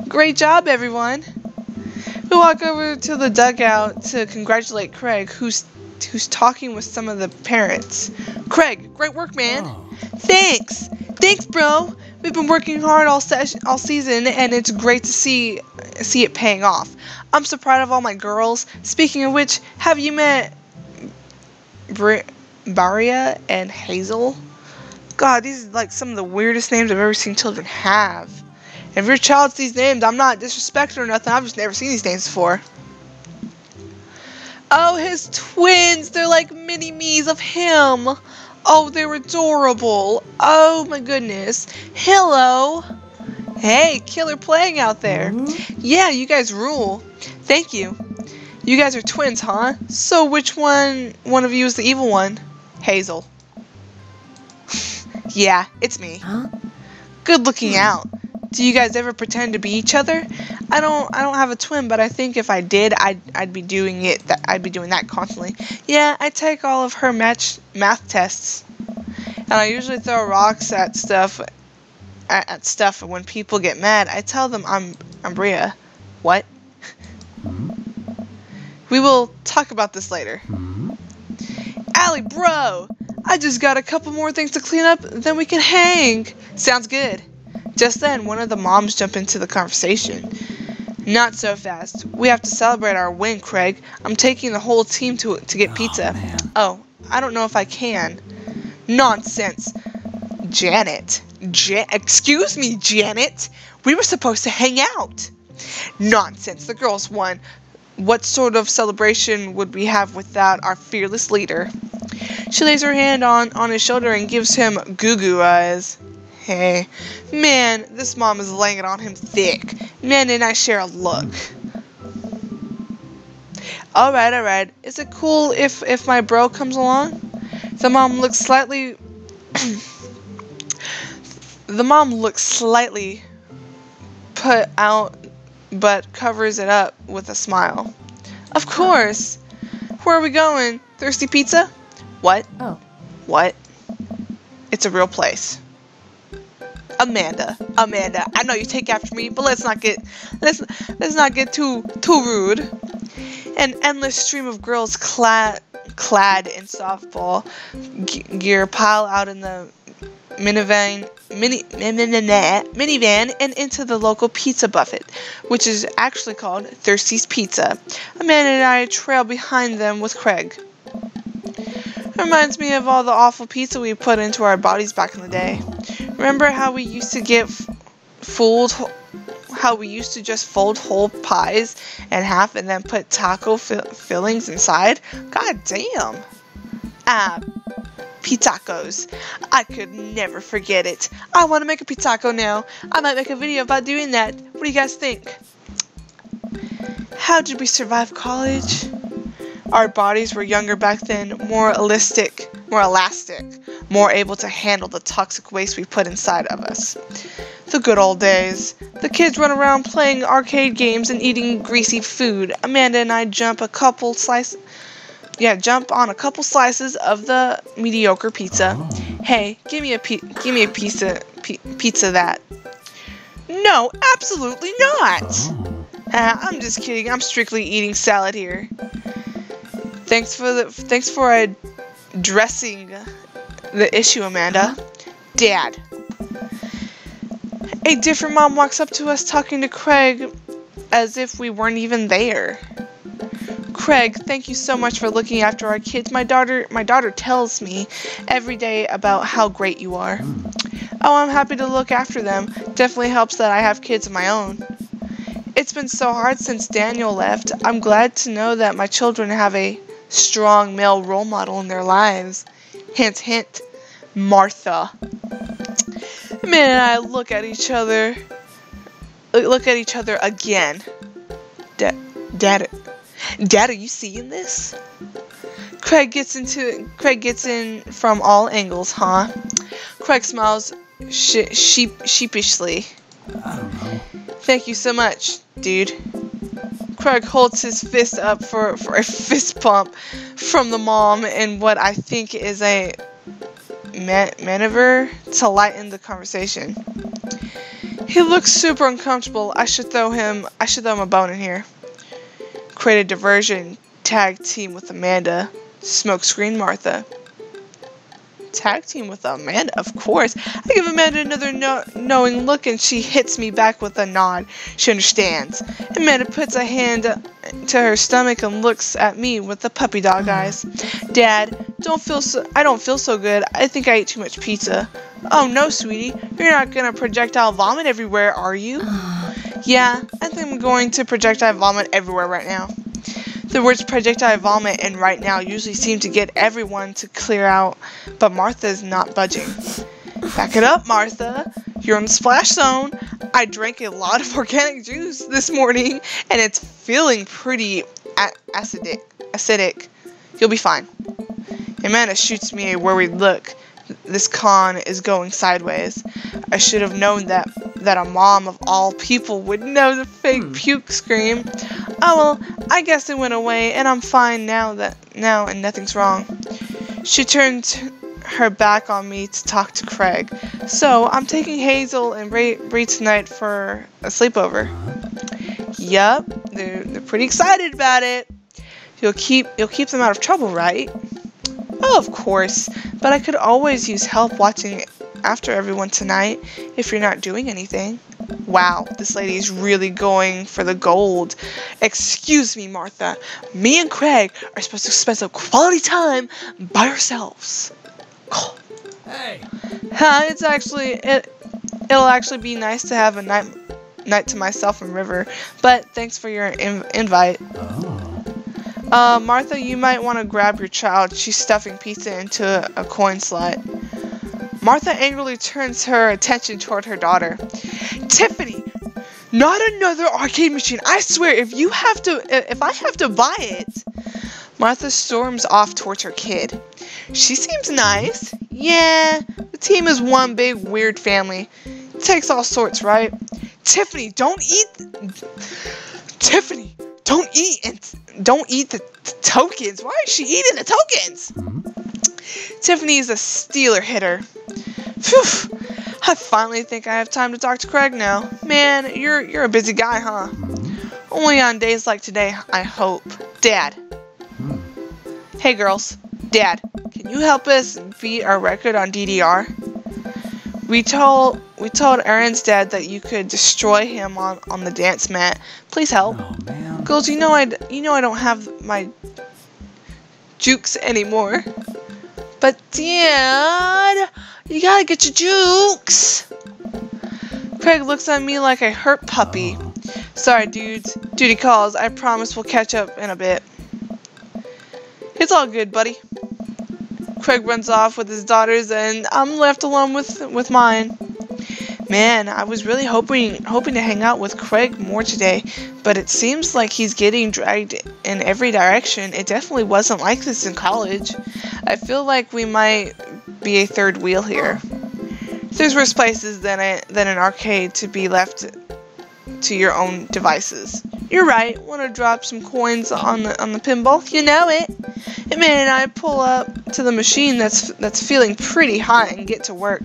Great job, everyone. We walk over to the dugout to congratulate Creig, who's talking with some of the parents. Creig, great work, man. Oh. Thanks, bro. We've been working hard all season, and it's great to see it paying off. I'm so proud of all my girls. Speaking of which, have you met Baria and Hazel? God, these are like some of the weirdest names I've ever seen children have. And if your child sees these names, I'm not disrespecting or nothing. I've just never seen these names before. Oh, his twins! They're like mini-me's of him! Oh, they're adorable! Oh my goodness! Hello! Hey, killer playing out there! Yeah, you guys rule! Thank you! You guys are twins, huh? So which one of you is the evil one? Hazel. Yeah, it's me. Huh? Good looking out. Do you guys ever pretend to be each other? I don't have a twin, but I think if I did, I'd be doing it. I'd be doing that constantly. Yeah, I take all of her math tests, and I usually throw rocks at stuff. At stuff when people get mad. I tell them I'm Bria. What? We will talk about this later. Allie, bro, I just got a couple more things to clean up, then we can hang. Sounds good. Just then, one of the moms jumped into the conversation. Not so fast. We have to celebrate our win, Creig. I'm taking the whole team to get pizza. Man. Oh, I don't know if I can. Nonsense. Janet. Excuse me, Janet. We were supposed to hang out. Nonsense. The girls won. What sort of celebration would we have without our fearless leader? She lays her hand on his shoulder and gives him goo-goo eyes. Hey, man, this mom is laying it on him thick. Man, and I share a look. Alright. Is it cool if my bro comes along? The mom looks slightly put out, but covers it up with a smile. Of course. Where are we going? Thirsty pizza? What? Oh. What? It's a real place. Amanda, I know you take after me, but let's not get too rude. An endless stream of girls clad in softball gear pile out in the minivan and into the local pizza buffet, which is actually called Thirsty's Pizza. Amanda and I trail behind them with Creig. It reminds me of all the awful pizza we put into our bodies back in the day. Remember how we used to just fold whole pies in half and then put taco fillings inside? God damn. Pizzacos. I could never forget it. I want to make a pizzaco now. I might make a video about doing that. What do you guys think? How did we survive college? Our bodies were younger back then, more elastic, more able to handle the toxic waste we put inside of us. The good old days. The kids run around playing arcade games and eating greasy food. Amanda and I jump on a couple slices of the mediocre pizza. Hey, give me a piece of pizza that. No, absolutely not. I'm just kidding. I'm strictly eating salad here. Thanks for addressing the issue, Amanda. Dad. A different mom walks up to us talking to Creig as if we weren't even there. Creig, thank you so much for looking after our kids. My daughter tells me every day about how great you are. Oh, I'm happy to look after them. Definitely helps that I have kids of my own. It's been so hard since Daniel left. I'm glad to know that my children have a strong male role model in their lives. Hint, hint, Martha. Man and I look at each other again. Dad, are you seeing this? Creig gets in from all angles, huh? Creig smiles sheepishly. I don't know. Thank you so much, dude. Creig holds his fist up for a fist bump from the mom in what I think is a maneuver to lighten the conversation. He looks super uncomfortable. I should throw him a bone in here. Create a diversion. Tag team with Amanda. Smoke screen Martha. Tag team with Amanda, of course. I give Amanda another knowing look and she hits me back with a nod. She understands. Amanda puts a hand to her stomach and looks at me with the puppy dog eyes. Dad, I don't feel so good. I think I ate too much pizza. Oh no, sweetie. You're not gonna projectile vomit everywhere, are you? Yeah, I think I'm going to projectile vomit everywhere right now. The words projectile vomit and right now usually seem to get everyone to clear out, but Martha is not budging. Back it up, Martha. You're in the splash zone. I drank a lot of organic juice this morning, and it's feeling pretty acidic. You'll be fine. Amanda shoots me a worried look. This con is going sideways. I should have known that a mom of all people would know the fake puke scream. Oh well, I guess it went away and I'm fine now and nothing's wrong. She turned her back on me to talk to Creig. So I'm taking Hazel and Bree tonight for a sleepover. Yup, they're pretty excited about it. You'll keep them out of trouble, right? Oh, of course, but I could always use help watching after everyone tonight if you're not doing anything. Wow, this lady is really going for the gold. Excuse me, Martha. Me and Creig are supposed to spend some quality time by ourselves. Hey! It'll actually be nice to have a night to myself and River, but thanks for your invite. Oh. Martha, you might want to grab your child. She's stuffing pizza into a coin slot. Martha angrily turns her attention toward her daughter. Tiffany, not another arcade machine. I swear, if I have to buy it. Martha storms off towards her kid. She seems nice. Yeah, the team is one big weird family. It takes all sorts, right? Tiffany, don't eat the tokens. Why is she eating the tokens? Tiffany is a stealer hitter. Phew. I finally think I have time to talk to Creig now. Man, you're a busy guy, huh? Only on days like today, I hope. Dad. Hey girls. Dad, can you help us beat our record on DDR? We told Aaron's dad that you could destroy him on the dance mat. Please help. Oh, man. Girls, you know I don't have my jukes anymore. But Dad, you gotta get your jukes. Creig looks at me like a hurt puppy. Sorry, dudes. Duty calls. I promise we'll catch up in a bit. It's all good, buddy. Creig runs off with his daughters, and I'm left alone with mine. Man, I was really hoping to hang out with Creig more today, but it seems like he's getting dragged in every direction. It definitely wasn't like this in college. I feel like we might be a third wheel here. There's worse places than an arcade to be left to your own devices. You're right. Want to drop some coins on the pinball? You know it. And man and I pull up to the machine that's feeling pretty hot and get to work.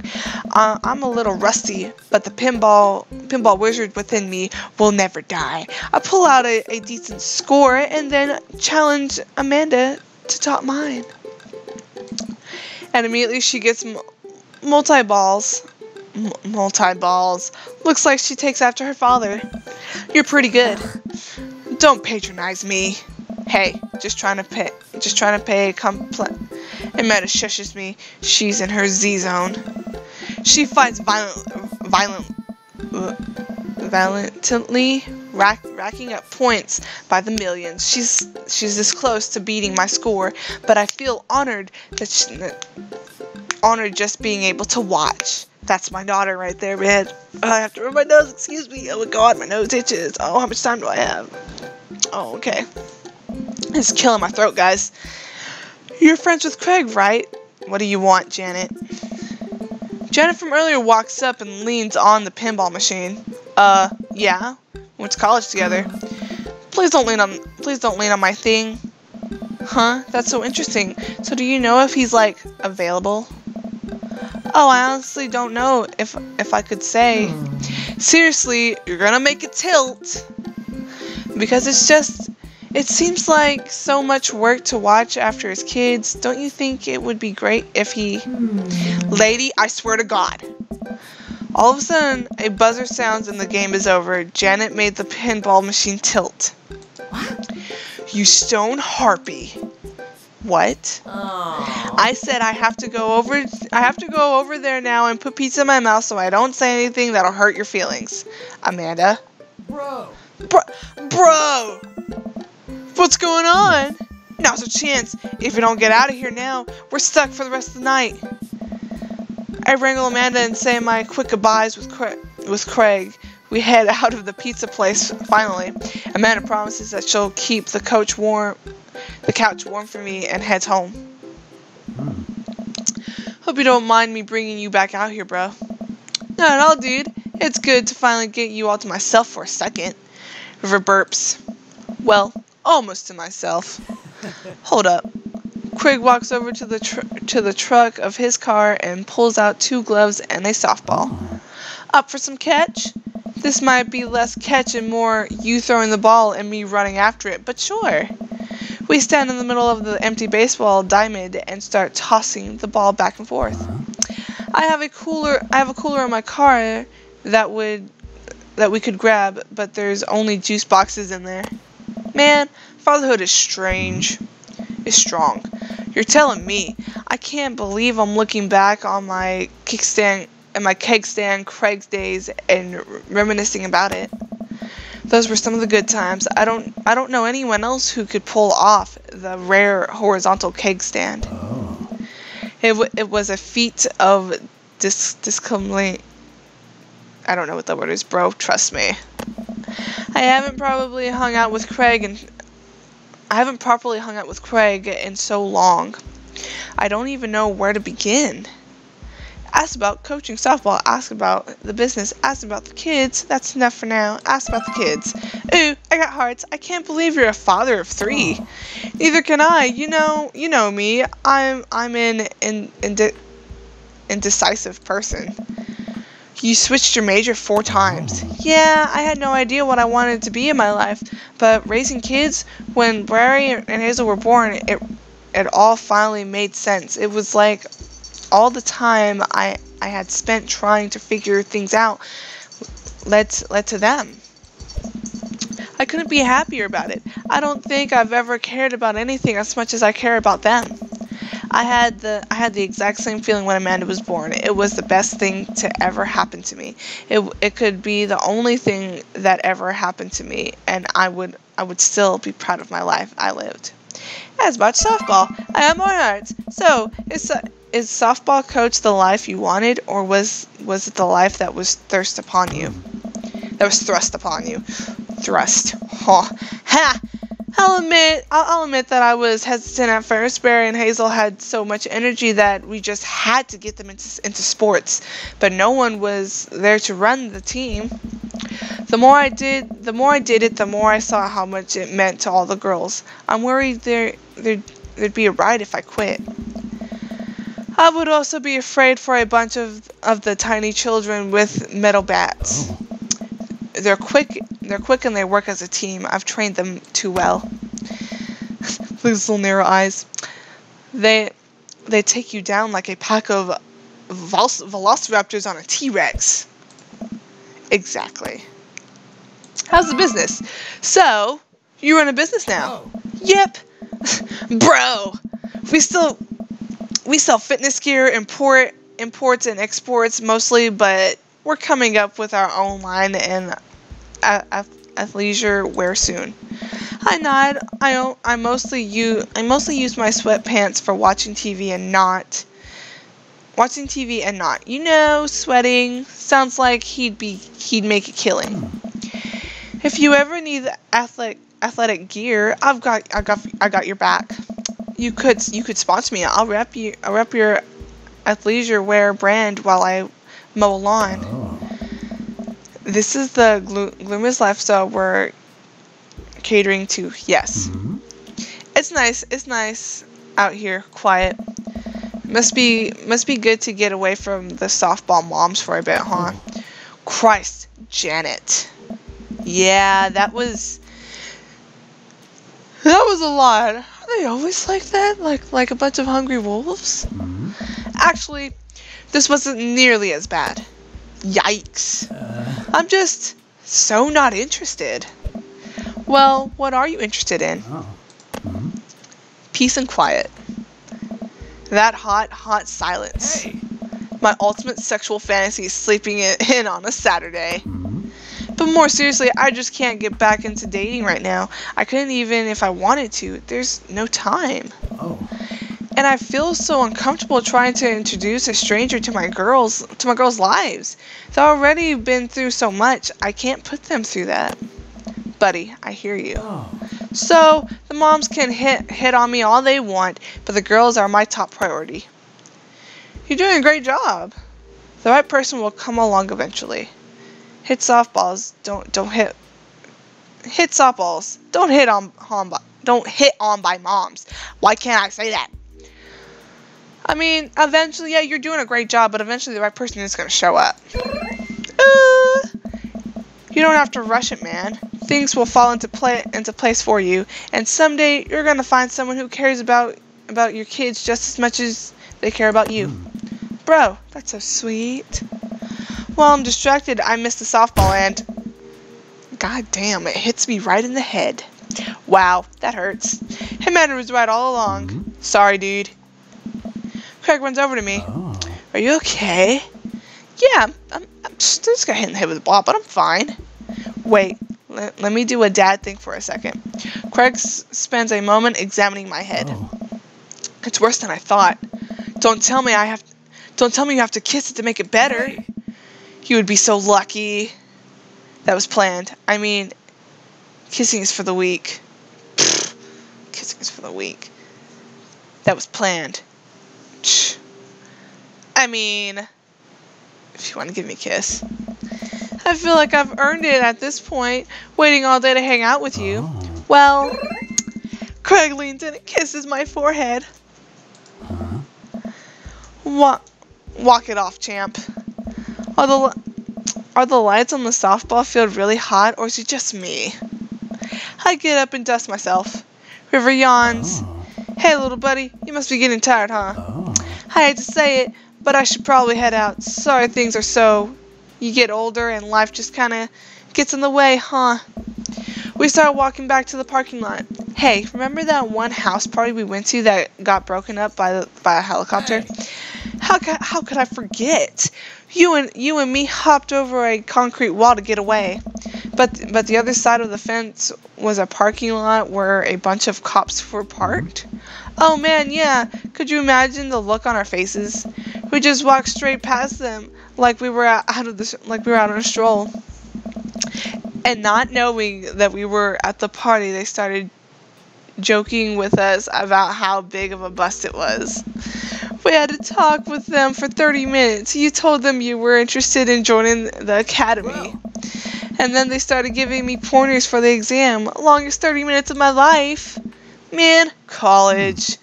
I'm a little rusty, but the pinball wizard within me will never die. I pull out a decent score and then challenge Amanda to top mine. And immediately she gets multi-balls. Looks like she takes after her father. You're pretty good. Don't patronize me. Hey, just trying to pay compliment. Amanda shushes me. She's in her Z zone. She fights violently, racking up points by the millions. She's this close to beating my score, but I feel honored honored just being able to watch. That's my daughter right there, man. I have to rub my nose. Excuse me. Oh my God, my nose itches. Oh, how much time do I have? Oh, okay. It's killing my throat, guys. You're friends with Creig, right? What do you want, Janet? Janet from earlier walks up and leans on the pinball machine. Yeah. Went to college together. Please don't lean on my thing. Huh? That's so interesting. So do you know if he's like available? Oh, I honestly don't know if I could say. Seriously, you're gonna make it tilt. Because it seems like so much work to watch after his kids. Don't you think it would be great if he... Lady, I swear to God. All of a sudden, a buzzer sounds and the game is over. Janet made the pinball machine tilt. What? You stone harpy. What? Oh. I said I have to go over there now and put pizza in my mouth so I don't say anything that'll hurt your feelings. Amanda. Bro. Bro! What's going on? Now's a chance. If we don't get out of here now, we're stuck for the rest of the night. I wrangle Amanda and say my quick goodbyes with Creig. We head out of the pizza place finally. Amanda promises that she'll keep the couch warm for me and heads home. Hope you don't mind me bringing you back out here, bro. Not at all, dude. It's good to finally get you all to myself for a second. River burps. Well, almost to myself. Hold up. Creig walks over to the truck of his car and pulls out 2 gloves and a softball. Up for some catch? This might be less catch and more you throwing the ball and me running after it, but sure. We stand in the middle of the empty baseball diamond and start tossing the ball back and forth. I have a cooler in my car that we could grab, but there's only juice boxes in there. Man, fatherhood is strange. Is strong. You're telling me. I can't believe I'm looking back on my Keg-Stand Creig's days and reminiscing about it. Those were some of the good times. I don't know anyone else who could pull off the rare horizontal Keg-Stand. Oh. It was a feat of discipline. I don't know what that word is, bro. Trust me. I haven't properly hung out with Creig in so long. I don't even know where to begin. Ask about coaching softball. Ask about the business. Ask about the kids. That's enough for now. Ask about the kids. Ooh, I got hearts. I can't believe you're a father of 3. Oh. Neither can I. You know me. I'm an indecisive person. You switched your major 4 times. Yeah, I had no idea what I wanted to be in my life, but raising kids, when Barry and Hazel were born, it all finally made sense. It was like all the time I had spent trying to figure things out led to them. I couldn't be happier about it. I don't think I've ever cared about anything as much as I care about them. I had the exact same feeling when Amanda was born. It was the best thing to ever happen to me. It could be the only thing that ever happened to me, and I would still be proud of my life I lived. As about softball, I have more hearts. So, is softball coach the life you wanted, or was it the life that was thrust upon you? Thrust. Oh. Ha! I'll admit that I was hesitant at first. Barry and Hazel had so much energy that we just had to get them into sports, but no one was there to run the team. The more I did it, the more I saw how much it meant to all the girls. I'm worried there'd be a riot if I quit. I would also be afraid for a bunch of the tiny children with metal bats. They're quick and they work as a team. I've trained them too well. Those little narrow eyes. They take you down like a pack of velociraptors on a T-Rex. Exactly. How's the business? So, you run a business now? Oh. Yep. Bro, we sell fitness gear, imports and exports mostly, but we're coming up with our own line and athleisure wear soon. I nod. I mostly use my sweatpants for watching TV and not. You know, sweating. Sounds like he'd make a killing. If you ever need athletic gear, I got your back. You could sponsor me. I'll rep your athleisure wear brand while I mow a lawn. Oh. This is the glamorous lifestyle we're catering to. Yes. Mm-hmm. It's nice out here, quiet. Must be good to get away from the softball moms for a bit, huh? Christ, Janet. Yeah, that was a lot. Are they always like that? Like a bunch of hungry wolves? Mm-hmm. Actually, this wasn't nearly as bad. Yikes. I'm just so not interested. Well, what are you interested in? Oh. Mm-hmm. Peace and quiet. That hot silence. Hey. My ultimate sexual fantasy is sleeping in on a Saturday. Mm-hmm. But more seriously, I just can't get back into dating right now. I couldn't even if I wanted to. There's no time. Oh. And I feel so uncomfortable trying to introduce a stranger to my girls' lives. They've already been through so much. I can't put them through that. Buddy, I hear you. Oh. So, the moms can hit on me all they want, but the girls are my top priority. You're doing a great job. The right person will come along eventually. Hit softballs, don't hit softballs. Don't hit on by moms. Why can't I say that? I mean, eventually, yeah, you're doing a great job, but eventually the right person is going to show up. You don't have to rush it, man. Things will fall into place for you, and someday you're going to find someone who cares about your kids just as much as they care about you. Bro, that's so sweet. While I'm distracted, I miss the softball and... God damn, it hits me right in the head. Wow, that hurts. Amanda was right all along. Mm-hmm. Sorry, dude. Creig runs over to me. Oh. Are you okay? Yeah, I'm just got hit in the head with a ball, but I'm fine. Wait, let me do a dad thing for a second. Creig spends a moment examining my head. Oh. It's worse than I thought. Don't tell me you have to kiss it to make it better. Hey. You would be so lucky. That was planned. I mean, kissing is for the weak. Pfft, kissing is for the weak. That was planned. I mean, if you want to give me a kiss. I feel like I've earned it at this point, waiting all day to hang out with you. Oh. Well, Creig leans in and kisses my forehead. Huh? Walk it off, champ. Are the lights on the softball field really hot, or is it just me? I get up and dust myself. River yawns. Oh. Hey, little buddy, you must be getting tired, huh? Oh. I hate to say it, but I should probably head out. Sorry things are so... You get older and life just kind of gets in the way, huh? We started walking back to the parking lot. Hey, remember that one house party we went to that got broken up by a helicopter? Hey. How could I forget? You and me hopped over a concrete wall to get away. But the other side of the fence was a parking lot where a bunch of cops were parked. Oh man, yeah. Could you imagine the look on our faces? We just walked straight past them like we were out on a stroll. And not knowing that we were at the party, they started joking with us about how big of a bust it was. We had to talk with them for 30 minutes. You told them you were interested in joining the academy. Wow. And then they started giving me pointers for the exam. Longest 30 minutes of my life. Man, college.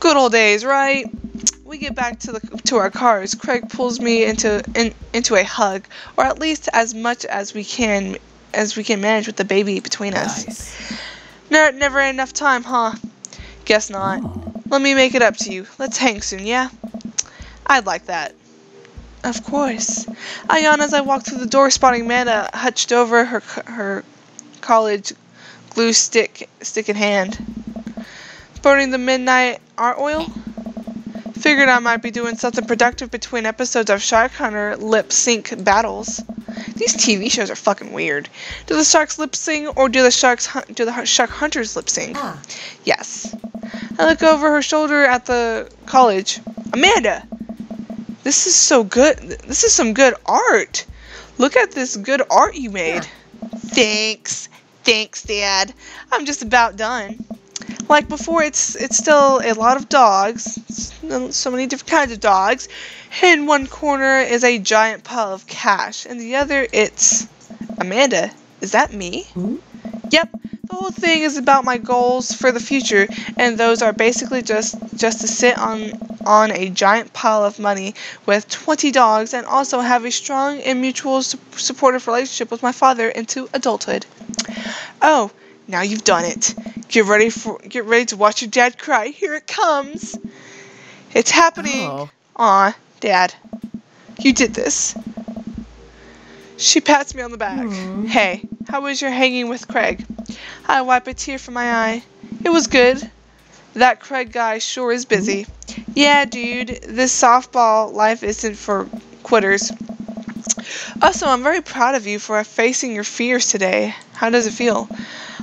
Good old days, right? We get back to our cars. Creig pulls me into a hug, or at least as much as we can manage with the baby between us. Nice. Never enough time, huh? Guess not. Oh. Let me make it up to you. Let's hang soon, yeah? I'd like that. Of course. I yawn as I walk through the door, spotting Amanda hunched over her college glue stick in hand. Burning the midnight art oil? Figured I might be doing something productive between episodes of Shark Hunter lip sync battles. These TV shows are fucking weird. Do the sharks lip sync, or do the shark hunters lip sync? Yes. I look over her shoulder at the college. Amanda! This is so good. This is some good art. Look at this good art you made. Thanks. Thanks, Dad. I'm just about done. Like before, it's still a lot of dogs. So many different kinds of dogs. In one corner is a giant pile of cash. And the other, it's... Amanda, is that me? Hmm? Yep. The whole thing is about my goals for the future, and those are basically just to sit on a giant pile of money with 20 dogs, and also have a strong and mutual supportive relationship with my father into adulthood. Oh, now you've done it. Get ready to watch your dad cry. Here it comes. It's happening. Oh. Aw, Dad, you did this. She pats me on the back. Hey, how was your hanging with Creig? I wipe a tear from my eye. It was good. That Creig guy sure is busy. Yeah, dude, this softball life isn't for quitters. Also, I'm very proud of you for facing your fears today. How does it feel?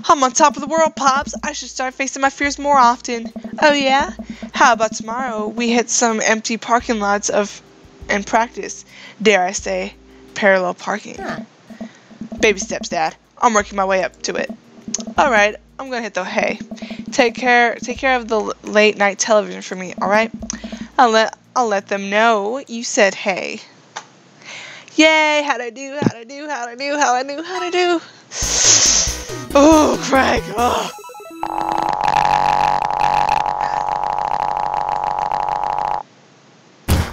I'm on top of the world, Pops. I should start facing my fears more often. Oh, yeah? How about tomorrow we hit some empty parking lots and practice, dare I say, parallel parking? Baby steps, Dad. I'm working my way up to it. All right, I'm gonna hit the hay. Take care of the late night television for me. All right? I'll let them know you said hey. Yay! How'd I do? Oh, Creig. Oh.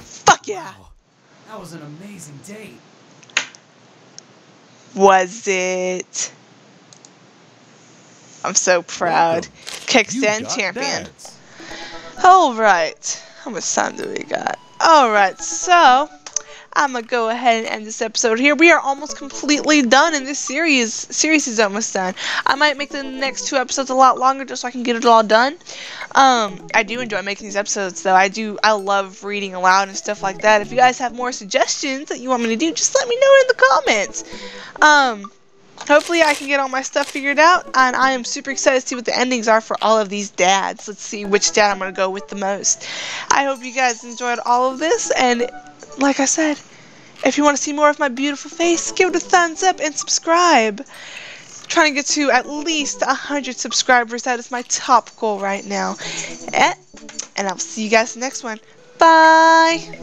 Fuck yeah! Wow. That was an amazing date. Was it? I'm so proud. Keg-Stand champion. Dads. Alright. How much time do we got? Alright, so I'm gonna go ahead and end this episode here. We are almost completely done in this series. Series is almost done. I might make the next 2 episodes a lot longer just so I can get it all done. I do enjoy making these episodes though. I love reading aloud and stuff like that. If you guys have more suggestions that you want me to do, just let me know in the comments. Hopefully I can get all my stuff figured out, and I am super excited to see what the endings are for all of these dads. Let's see which dad I'm going to go with the most. I hope you guys enjoyed all of this, and like I said, if you want to see more of my beautiful face, give it a thumbs up and subscribe. Trying to get to at least 100 subscribers. That is my top goal right now. And I'll see you guys in the next one. Bye!